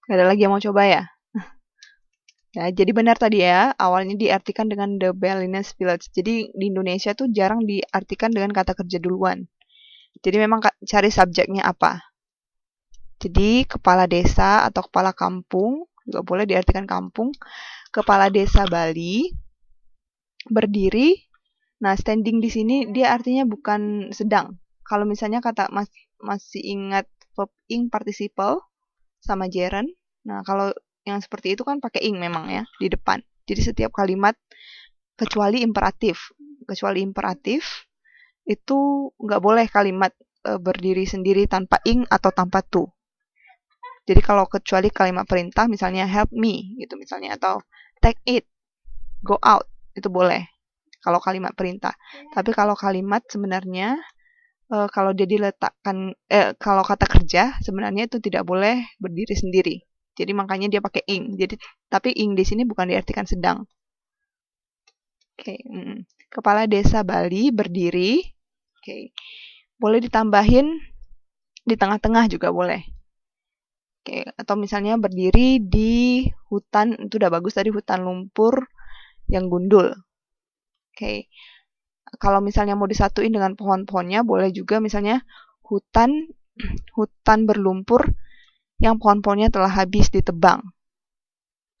Gak ada lagi yang mau coba ya? Ya, jadi benar tadi ya, awalnya diartikan dengan the Balinese village. Jadi di Indonesia tuh jarang diartikan dengan kata kerja duluan. Jadi memang cari subjeknya apa. Jadi kepala desa atau kepala kampung, juga boleh diartikan kampung. Kepala desa Bali, berdiri. Nah, standing di sini dia artinya bukan sedang. Kalau misalnya kata masih ingat verb ing participle sama gerund. Nah, kalau yang seperti itu kan pakai ing memang ya di depan. Jadi setiap kalimat kecuali imperatif. Kecuali imperatif itu nggak boleh kalimat berdiri sendiri tanpa ing atau tanpa to. Jadi kalau kecuali kalimat perintah misalnya help me gitu misalnya atau take it, go out itu boleh kalau kalimat perintah. Tapi kalau kalimat sebenarnya kalau dia diletakkan kalau kata kerja sebenarnya itu tidak boleh berdiri sendiri. Jadi makanya dia pakai ing. Jadi tapi ing di sini bukan diartikan sedang. Oke, Kepala desa Bali berdiri. Oke. Boleh ditambahin di tengah-tengah juga boleh. Oke, atau misalnya berdiri di hutan, itu udah bagus tadi hutan lumpur yang gundul. Oke. Kalau misalnya mau disatuin dengan pohon-pohonnya boleh juga misalnya hutan berlumpur yang pohon-pohonnya telah habis ditebang.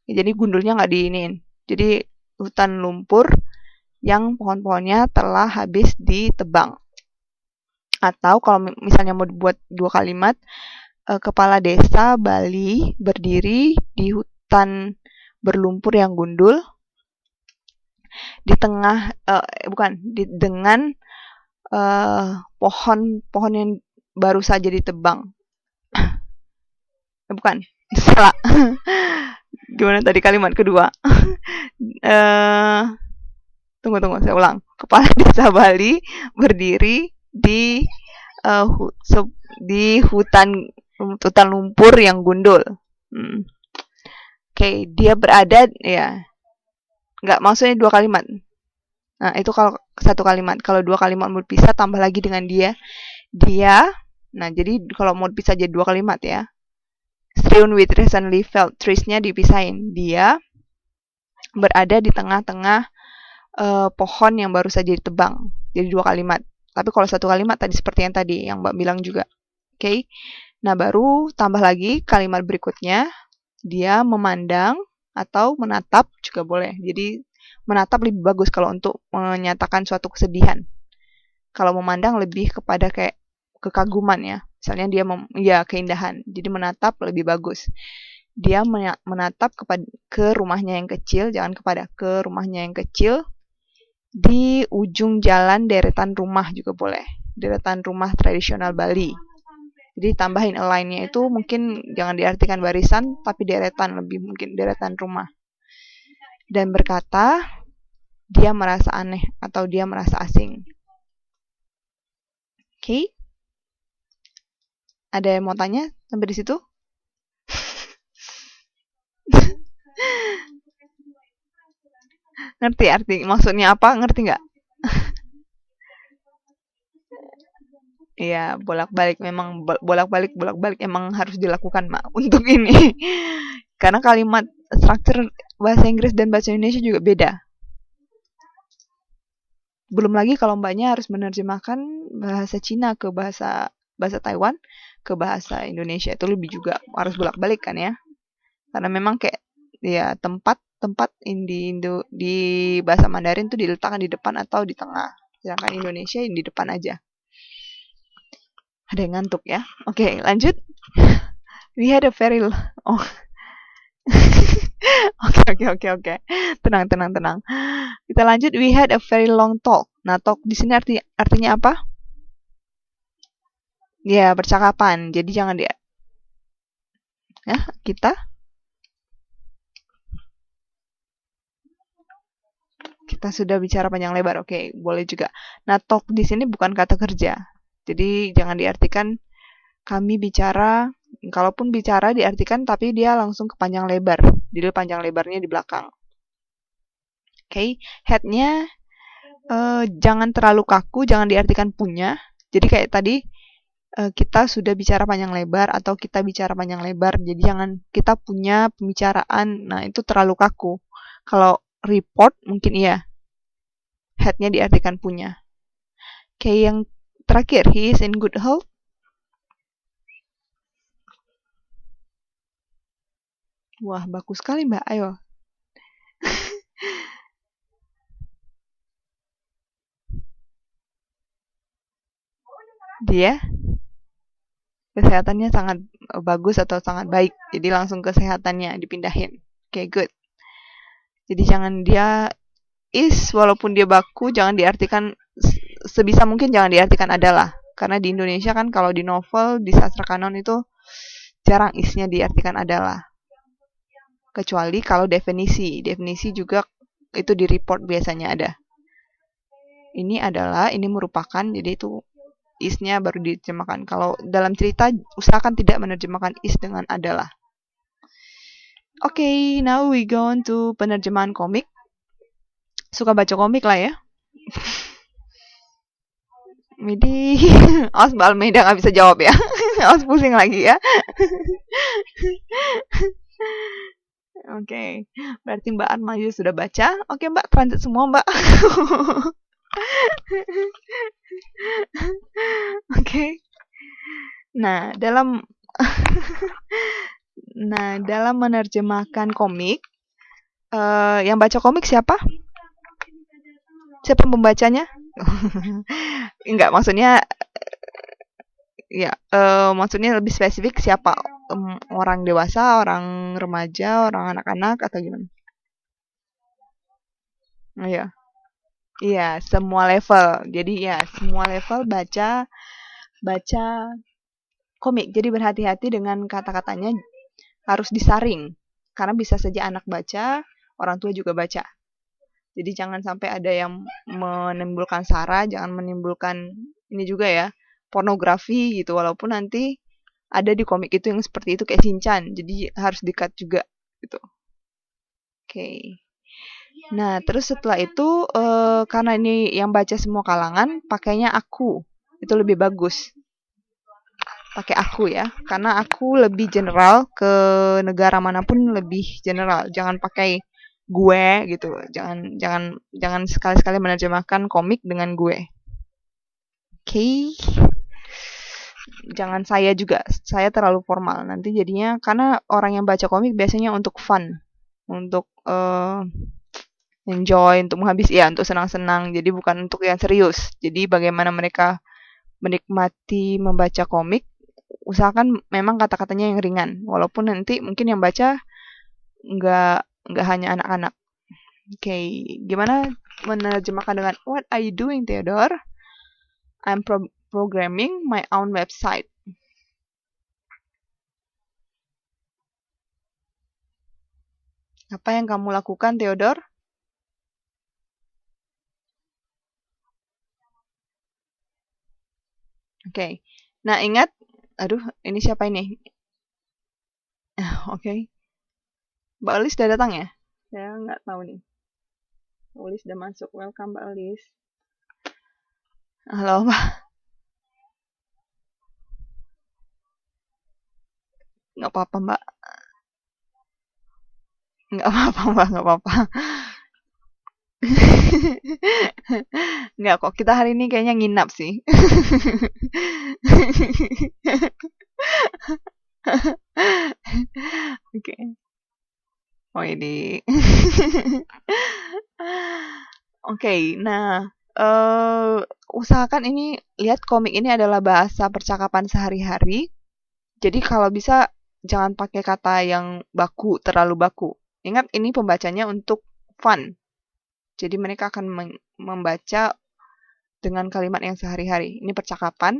Jadi gundulnya nggak diinin. Jadi hutan lumpur yang pohon-pohonnya telah habis ditebang. Atau kalau misalnya mau dibuat dua kalimat, kepala desa Bali berdiri di hutan berlumpur yang gundul di tengah dengan pohon yang baru saja ditebang. Bukan, salah. Gimana tadi kalimat kedua? Tunggu, saya ulang. Kepala desa Bali berdiri di hutan lumpur yang gundul. Oke, dia berada ya. Nggak, maksudnya dua kalimat. Nah, itu kalau satu kalimat. Kalau dua kalimat mau dipisah, tambah lagi dengan dia. Dia, nah jadi kalau mau dipisah jadi dua kalimat ya. Strewn with recently felled trees-nya dipisahin. Dia berada di tengah-tengah pohon yang baru saja ditebang. Jadi dua kalimat. Tapi kalau satu kalimat tadi seperti yang tadi, yang Mbak bilang juga. Oke. Nah, baru tambah lagi kalimat berikutnya. Dia memandang atau menatap juga boleh. Jadi menatap lebih bagus kalau untuk menyatakan suatu kesedihan. Kalau memandang lebih kepada kayak kekaguman ya. Misalnya dia keindahan. Jadi menatap lebih bagus. Dia menatap ke rumahnya yang kecil, jangan ke rumahnya yang kecil. Di ujung jalan deretan rumah juga boleh. Deretan rumah tradisional Bali. Jadi tambahin align-nya itu mungkin jangan diartikan barisan, tapi deretan, lebih mungkin deretan rumah. Dan berkata, dia merasa aneh atau dia merasa asing. Oke? Ada yang mau tanya sampai di situ? Ngerti arti maksudnya apa? Ngerti nggak? Iya, bolak-balik memang bolak-balik emang harus dilakukan, Mak, untuk ini. Karena kalimat struktur bahasa Inggris dan bahasa Indonesia juga beda. Belum lagi kalau Mbaknya harus menerjemahkan bahasa Cina ke bahasa Taiwan ke bahasa Indonesia, itu lebih juga harus bolak-balik kan ya. Karena memang kayak ya tempat di bahasa Mandarin tuh diletakkan di depan atau di tengah. Sedangkan Indonesia di depan aja. Ada yang ngantuk ya. Oke, lanjut. We had a very Oke. Tenang. Kita lanjut. We had a very long talk. Nah, talk di sini artinya apa? Ya, percakapan. Jadi jangan kita sudah bicara panjang lebar. Oke, boleh juga. Nah, talk di sini bukan kata kerja. Jadi jangan diartikan kami bicara, kalaupun bicara diartikan tapi dia langsung ke panjang lebar. Jadi panjang lebarnya di belakang. Oke, head-nya jangan terlalu kaku, jangan diartikan punya. Jadi kayak tadi kita sudah bicara panjang lebar atau kita bicara panjang lebar. Jadi jangan kita punya pembicaraan, nah itu terlalu kaku. Kalau report mungkin iya, headnya diartikan punya. Kayak yang terakhir, he is in good health. Wah, bagus sekali Mbak, ayo. Dia kesehatannya sangat bagus atau sangat baik. Jadi langsung kesehatannya dipindahin. Oke, good. Jadi jangan dia is, walaupun dia baku, jangan diartikan, sebisa mungkin jangan diartikan adalah. Karena di Indonesia kan kalau di novel, di sastra kanon itu jarang isnya diartikan adalah. Kecuali kalau definisi. Definisi juga itu di report biasanya ada. Ini adalah, ini merupakan, jadi itu isnya baru diterjemahkan. Kalau dalam cerita, usahakan tidak menerjemahkan is dengan adalah. Oke, now we go on to penerjemahan komik. Suka baca komik lah ya. Midi, awas Mbak Almeida nggak bisa jawab ya. Awas pusing lagi ya. Oke, berarti Mbak Armayu sudah baca. Oke Mbak, transit semua Mbak. Oke. Nah, dalam menerjemahkan komik, yang baca komik siapa? Siapa pembacanya? Enggak, maksudnya ya, maksudnya lebih spesifik siapa? Orang dewasa, orang remaja, orang anak-anak atau gimana? Oh ya. Iya, semua level. Jadi ya, semua level baca komik. Jadi berhati-hati dengan kata-katanya, harus disaring. Karena bisa saja anak baca, orang tua juga baca. Jadi jangan sampai ada yang menimbulkan sara, jangan menimbulkan ini juga ya, pornografi gitu. Walaupun nanti ada di komik itu yang seperti itu kayak Shinchan. Jadi harus di-cut juga gitu. Oke. Nah, terus setelah itu karena ini yang baca semua kalangan, pakainya aku. Itu lebih bagus. Pakai aku ya, karena aku lebih general, ke negara manapun lebih general. Jangan pakai gue gitu. Jangan sekali-sekali menerjemahkan komik dengan gue. Oke. Jangan saya juga. Saya terlalu formal. Nanti jadinya, karena orang yang baca komik biasanya untuk fun, untuk enjoy, untuk menghabis ya, untuk senang-senang. Jadi bukan untuk yang serius. Jadi bagaimana mereka menikmati membaca komik, usahakan memang kata-katanya yang ringan. Walaupun nanti mungkin yang baca nggak hanya anak-anak. Oke, gimana menerjemahkan dengan what are you doing, Theodore? I'm programming my own website. Apa yang kamu lakukan, Theodore? Oke. Nah, ingat, aduh, ini siapa ini? Oke. Mbak Elis sudah datang ya? Saya nggak tahu nih. Mbak Elis sudah masuk. Welcome, Mbak Elis. Halo, Mbak. Nggak apa-apa, Mbak. Nggak apa-apa, Mbak. Nggak apa-apa. Nggak kok, kita hari ini kayaknya nginap sih. Oke. Oh ini. Oke, nah, usahakan ini, lihat komik ini adalah bahasa percakapan sehari-hari. Jadi kalau bisa jangan pakai kata yang baku, terlalu baku. Ingat ini pembacanya untuk fun. Jadi mereka akan membaca dengan kalimat yang sehari-hari. Ini percakapan.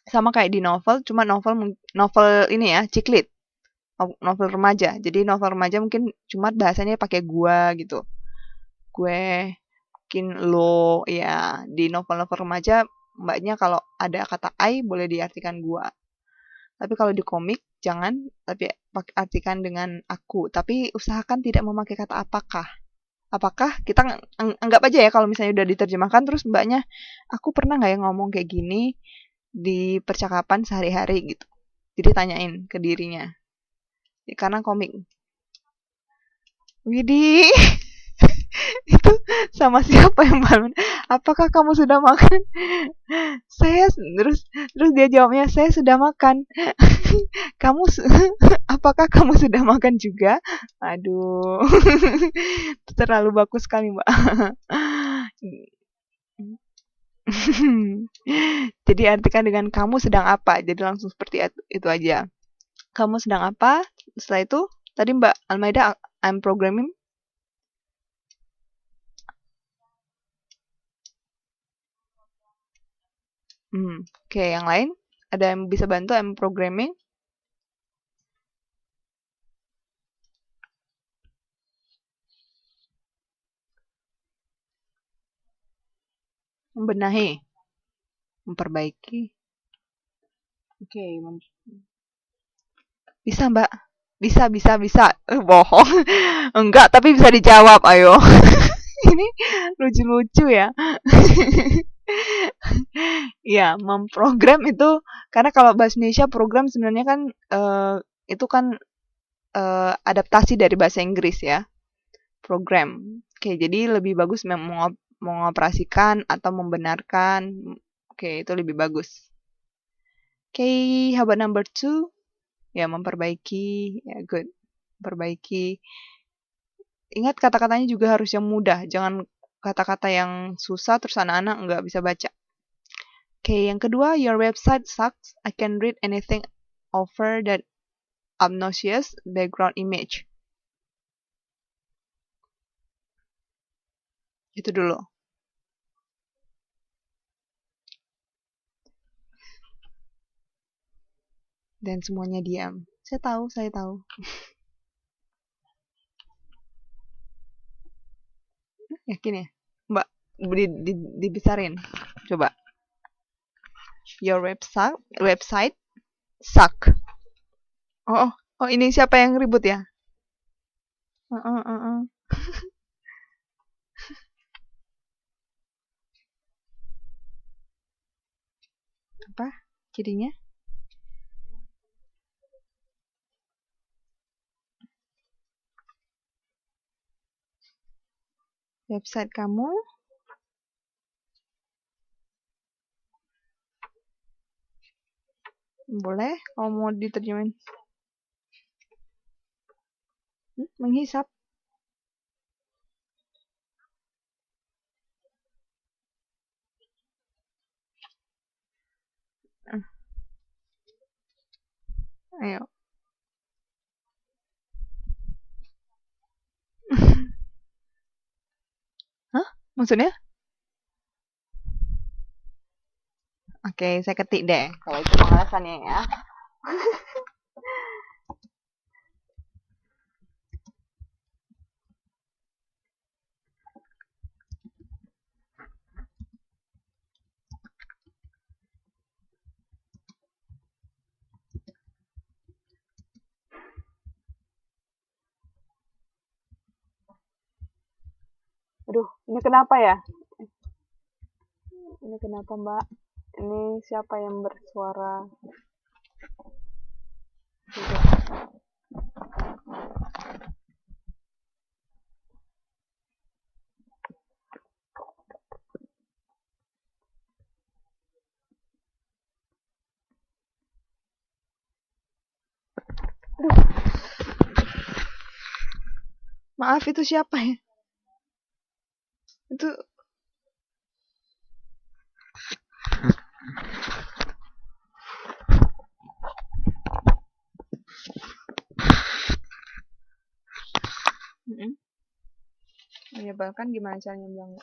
Sama kayak di novel, cuma novel ini ya, ciklit. Novel remaja. Jadi novel remaja mungkin cuma bahasanya pakai gua gitu. Gue, mungkin lo, ya. Di novel-novel remaja, mbaknya kalau ada kata I boleh diartikan gua. Tapi kalau di komik jangan, tapi artikan dengan aku. Tapi usahakan tidak memakai kata apakah. Apakah kita anggap aja ya kalau misalnya udah diterjemahkan terus mbaknya, aku pernah nggak ya ngomong kayak gini? di percakapan sehari-hari gitu. Jadi tanyain ke dirinya. Karena komik. Widih, itu sama siapa yang bangun? Apakah kamu sudah makan? Saya terus dia jawabnya, saya sudah makan. Kamu apakah kamu sudah makan juga? Aduh, itu terlalu bagus sekali, Mbak. Jadi artikan dengan kamu sedang apa. Jadi langsung seperti itu aja. Kamu sedang apa? Setelah itu, tadi Mbak Almaida, I'm programming. Oke, yang lain? Ada yang bisa bantu I'm programming? Membenahi, memperbaiki. Oke, bisa Mbak. Bisa. Bohong. Enggak, tapi bisa dijawab, ayo. Ini lucu-lucu ya. Ya, memprogram itu karena kalau bahasa Indonesia program sebenarnya kan itu kan adaptasi dari bahasa Inggris ya. Program. Oke, jadi lebih bagus mengoperasikan atau membenarkan. Oke, itu lebih bagus. Oke, how about number 2? Ya, memperbaiki. Ya, good. Memperbaiki. Ingat kata-katanya juga harus yang mudah. Jangan kata-kata yang susah terus anak-anak nggak bisa baca. Oke, yang kedua, your website sucks. I can read anything over that obnoxious background image. Itu dulu. Dan semuanya diam. Saya tahu. Yakin ya? Mbak, dibesarin. Coba. Your website suck. Oh, ini siapa yang ribut ya? Apa? Jadinya? Website kamu? Boleh, kalau mau diterjemahin. Menghisap. Ayo. Hah? Maksudnya? Oke, saya ketik deh. Kalau itu pemalasannya ya. Aduh, ini kenapa ya? Ini kenapa, Mbak? Ini siapa yang bersuara? Maaf, itu siapa ya? Itu menyebalkan gimana caranya bilang?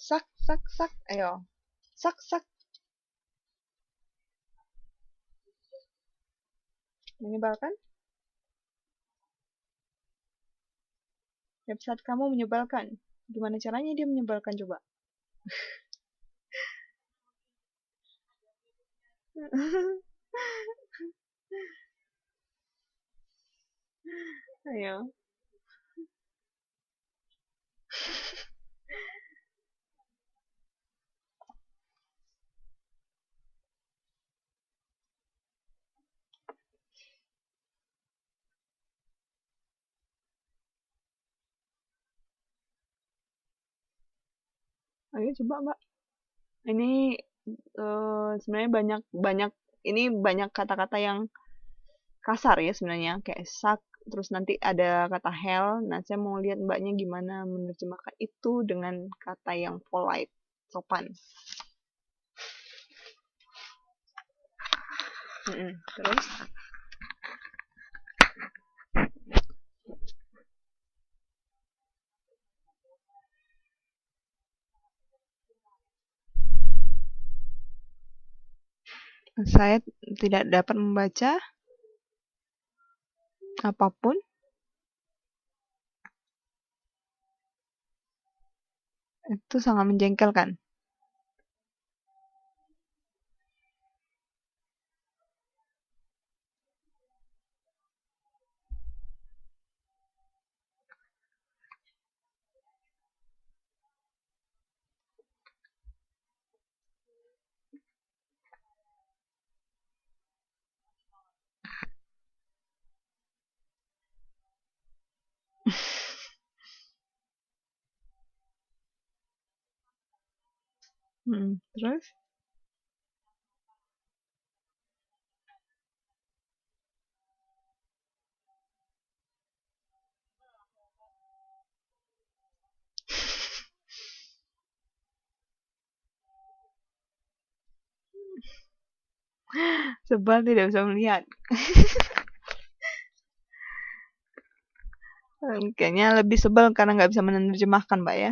Sak. Ayo. Sak. Menyebalkan? Website kamu menyebalkan. Gimana caranya dia menyebalkan coba? Ayo. Ayo coba, Mbak. Ini sebenarnya banyak banyak ini banyak kata-kata yang kasar ya sebenarnya kayak suck terus nanti ada kata hell. Nah, saya mau lihat Mbaknya gimana menerjemahkan itu dengan kata yang polite, sopan. Terus saya tidak dapat membaca apapun. Itu sangat menjengkelkan. Terus sebal tidak bisa melihat. Kayaknya lebih sebel karena nggak bisa menerjemahkan, Mbak ya.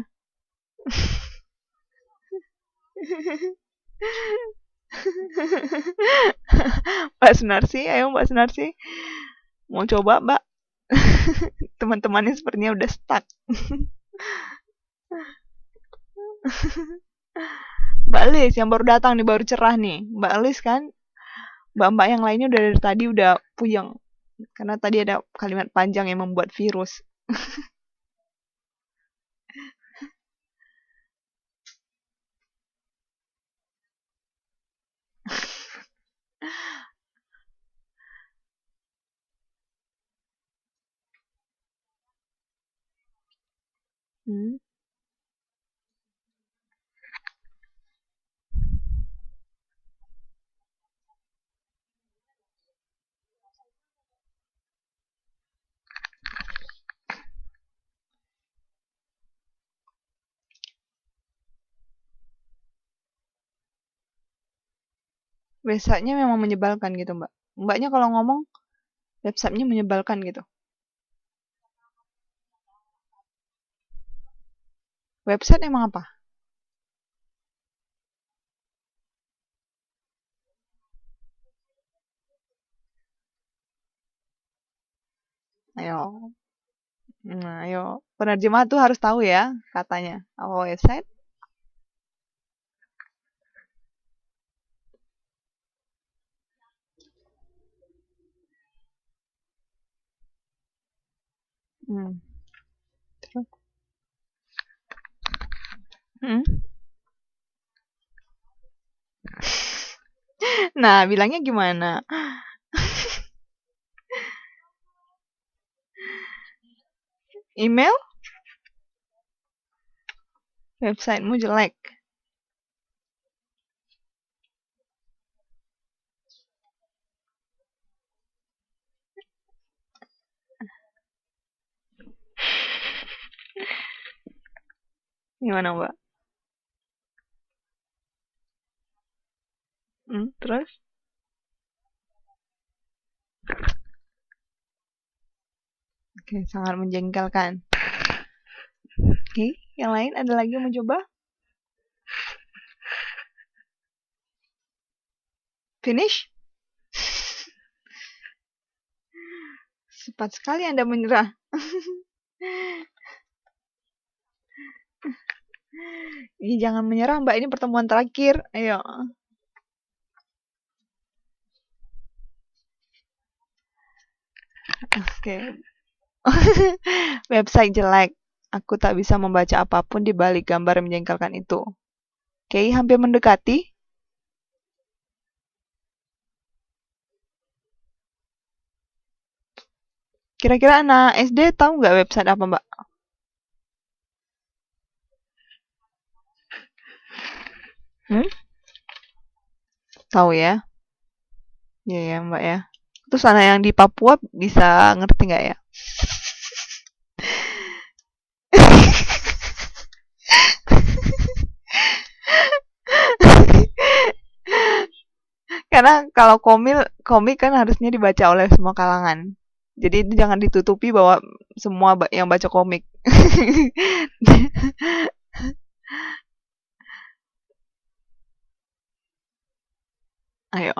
Mbak Sunarsi, ayo Mbak Sunarsi. Mau coba, Mbak? Teman-temannya sepertinya udah stuck. Mbak Lis yang baru datang nih, baru cerah nih. Mbak Lis kan, mbak-mbak yang lainnya udah dari tadi udah puyeng. Karena tadi ada kalimat panjang yang membuat virus. Hmm. Websitenya memang menyebalkan gitu, Mbak. Mbaknya kalau ngomong, websitenya menyebalkan gitu. Website emang apa? Ayo. Nah, ayo. Penerjemah tuh harus tahu ya katanya. Apa website? Hmm. Terus? Hmm. Nah, bilangnya gimana? Email? Websitemu jelek. Gimana, Mbak? Terus? Oke, sangat menjengkelkan. Oke, yang lain ada lagi yang mau coba? Finish? Cepat sekali Anda menyerah. Ih, jangan menyerah, Mbak. Ini pertemuan terakhir. Ayo. Oke. Website jelek. Aku tak bisa membaca apapun di balik gambar yang menjengkelkan itu. Oke, hampir mendekati. Kira-kira anak SD tahu nggak website apa, Mbak? Hmm? Tahu ya? Iya ya, Mbak ya. Terus anak yang di Papua bisa ngerti nggak ya? Karena kalau komik kan harusnya dibaca oleh semua kalangan. Jadi itu jangan ditutupi bahwa semua yang baca komik. Ayo.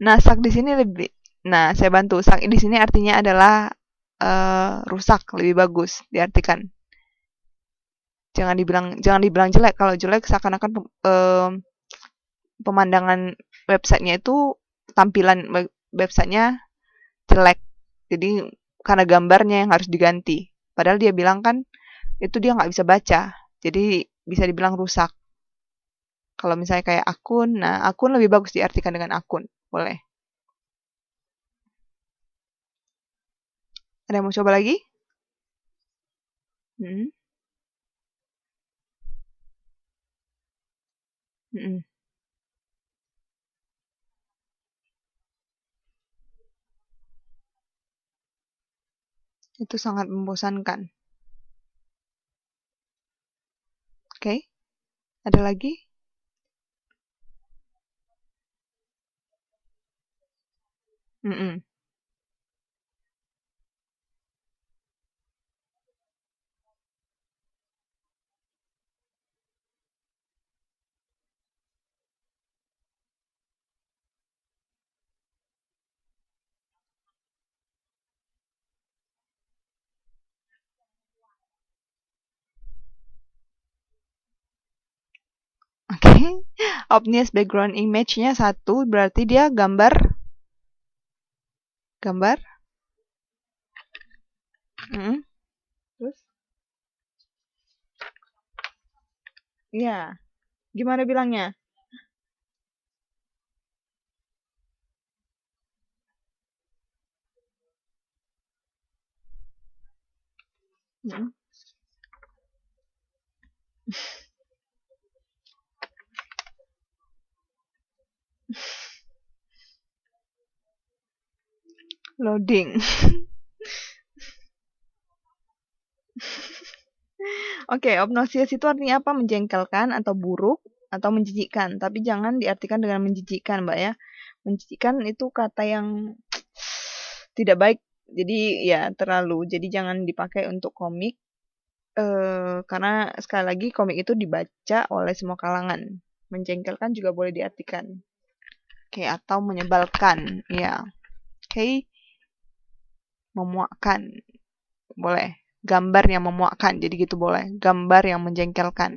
Nah, sak di sini lebih. Nah, saya bantu. Sak di sini artinya adalah rusak, lebih bagus diartikan. Jangan dibilang jelek. Kalau jelek seakan-akan pemandangan websitenya itu tampilan websitenya jelek. Jadi karena gambarnya yang harus diganti. Padahal dia bilang kan itu dia nggak bisa baca. Jadi bisa dibilang rusak. Kalau misalnya kayak akun, nah akun lebih bagus diartikan dengan akun. Boleh. Ada yang mau coba lagi? Hmm. Hmm. Itu sangat membosankan. Oke, ada lagi? Mm-mm. Oke, obvious background image-nya satu, berarti dia gambar, gambar. Mm-mm. Terus? Iya, gimana bilangnya? Mm-mm. Loading. Oke, obnoxious itu artinya apa? Menjengkelkan atau buruk atau menjijikkan. Tapi jangan diartikan dengan menjijikkan, Mbak ya. Menjijikkan itu kata yang tidak baik. Jadi ya terlalu. Jadi jangan dipakai untuk komik. Karena sekali lagi komik itu dibaca oleh semua kalangan. Menjengkelkan juga boleh diartikan. Oke, atau menyebalkan. Ya. Oke, memuakkan. Boleh. Gambar yang memuakkan. Jadi gitu boleh. Gambar yang menjengkelkan.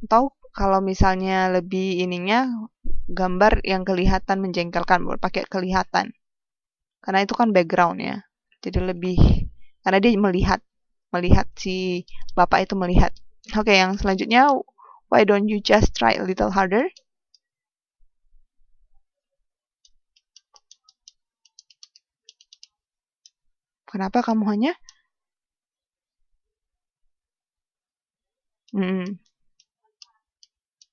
Atau kalau misalnya lebih ininya gambar yang kelihatan menjengkelkan, boleh pakai kelihatan. Karena itu kan background ya. Jadi lebih karena dia melihat si bapak itu melihat. Oke, yang selanjutnya why don't you just try a little harder? Kenapa kamu hanya hmm,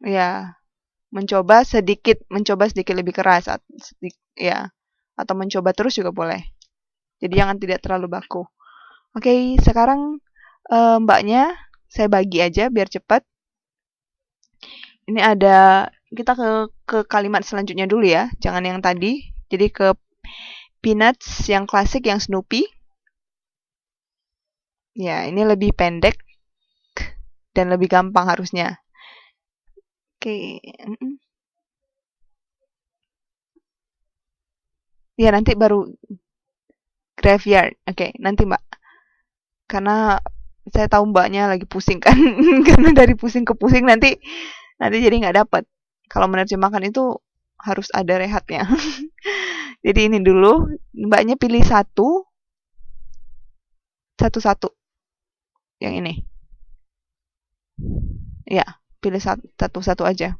ya mencoba sedikit lebih keras ya atau mencoba terus juga boleh. Jadi jangan tidak terlalu baku. Oke, sekarang mbaknya saya bagi aja biar cepat. Ini ada kita ke kalimat selanjutnya dulu ya, jangan yang tadi. Jadi ke Peanuts yang klasik yang Snoopy. Ya, ini lebih pendek dan lebih gampang harusnya. Oke. Ya, nanti baru graveyard. Oke, nanti Mbak. Karena saya tahu Mbaknya lagi pusing kan. Karena dari pusing ke pusing nanti jadi nggak dapat. Kalau menerjemahkan itu harus ada rehatnya. Jadi ini dulu, mbaknya pilih satu-satu. Yang ini. Ya, pilih satu-satu aja.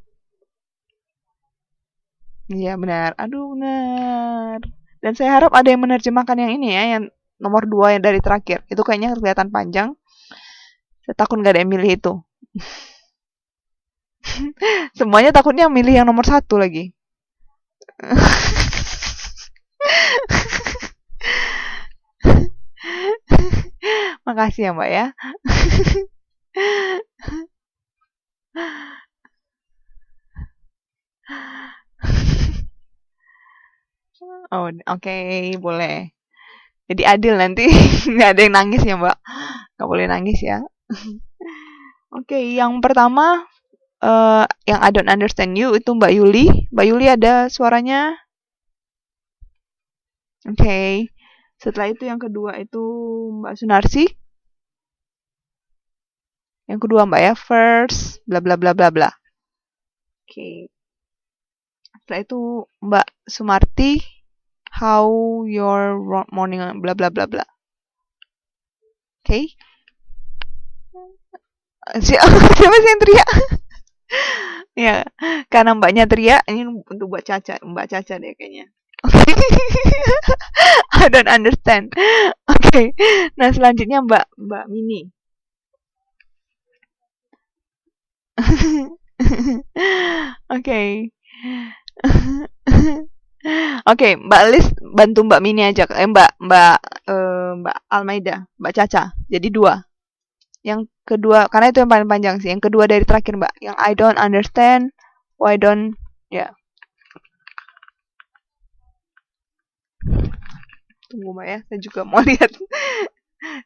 Iya benar. Aduh benar. Dan saya harap ada yang menerjemahkan yang ini ya, yang nomor 2 yang dari terakhir. Itu kayaknya kelihatan panjang. Saya takut nggak ada yang milih itu. Semuanya takutnya milih yang nomor 1 lagi. Makasih ya Mbak ya. Oh, oke, boleh. Jadi adil nanti. Nggak ada yang nangis ya Mbak. Nggak boleh nangis ya. Oke, yang pertama yang I don't understand you itu Mbak Yuli. Mbak Yuli ada suaranya? Oke. Setelah itu yang kedua itu Mbak Sunarsi. Yang kedua Mbak ya, first bla bla bla bla bla. Oke. Setelah itu Mbak Sumarti, how your morning bla bla bla bla. Oke. Siapa sih yang teriak? Ya, karena Mbaknya teriak, ini untuk Mbak Caca deh kayaknya. I don't understand. Oke. Nah, selanjutnya Mbak Mini. Oke. Oke, Mbak Lis bantu Mbak Mini aja. Mbak Almaida, Mbak Caca. Jadi 2. Yang kedua, karena itu yang paling panjang sih. Yang kedua dari terakhir, Mbak. Yang I don't understand, why don't ya. Tunggu Mbak ya, saya juga mau lihat.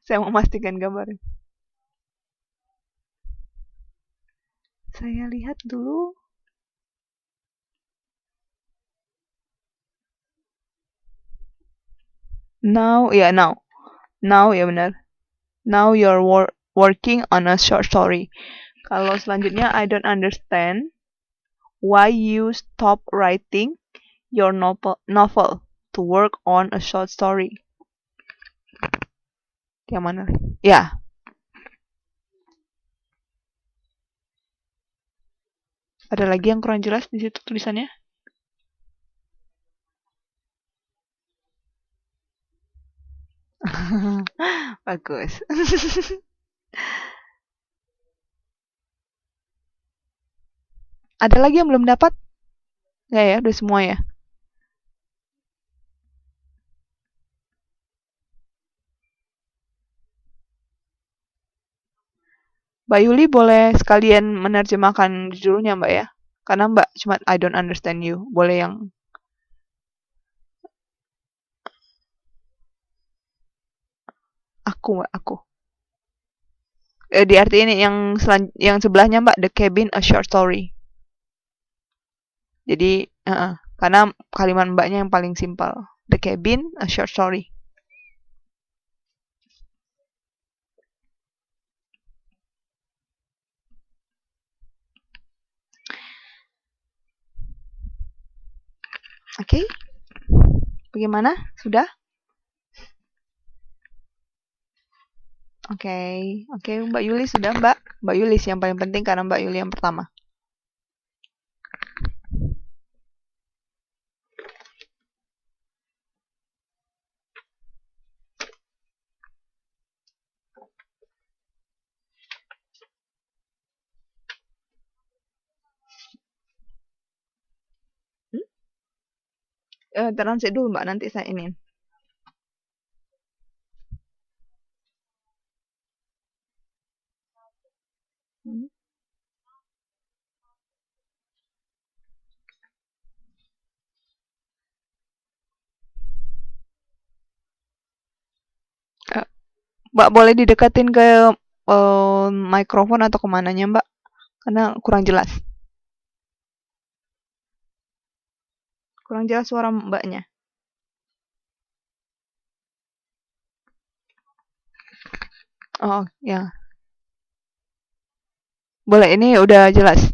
Saya mau memastikan gambar. Saya lihat dulu. Now, ya now. Now ya benar. Now you're working on a short story. Kalau selanjutnya I don't understand why you stop writing your novel to work on a short story. Yang mana? Ya. Ada lagi yang kurang jelas di situ tulisannya? Bagus. Ada lagi yang belum dapat? Nggak ya, udah semua ya. Mbak Yuli boleh sekalian menerjemahkan judulnya Mbak ya. Karena Mbak cuma I don't understand you. Boleh yang aku. Di arti ini yang sebelahnya Mbak, The Cabin a Short Story. Jadi karena kalimat Mbaknya yang paling simpel. The Cabin a Short Story. Oke. Bagaimana? Sudah? Oke. Oke, Mbak Yuli sudah, Mbak. Mbak Yuli sih yang paling penting karena Mbak Yuli yang pertama. Translate dulu Mbak, nanti saya ini. Mbak boleh didekatin ke mikrofon atau kemananya Mbak? Karena kurang jelas. Kurang jelas suara Mbaknya. Oh, ya. Boleh, ini udah jelas.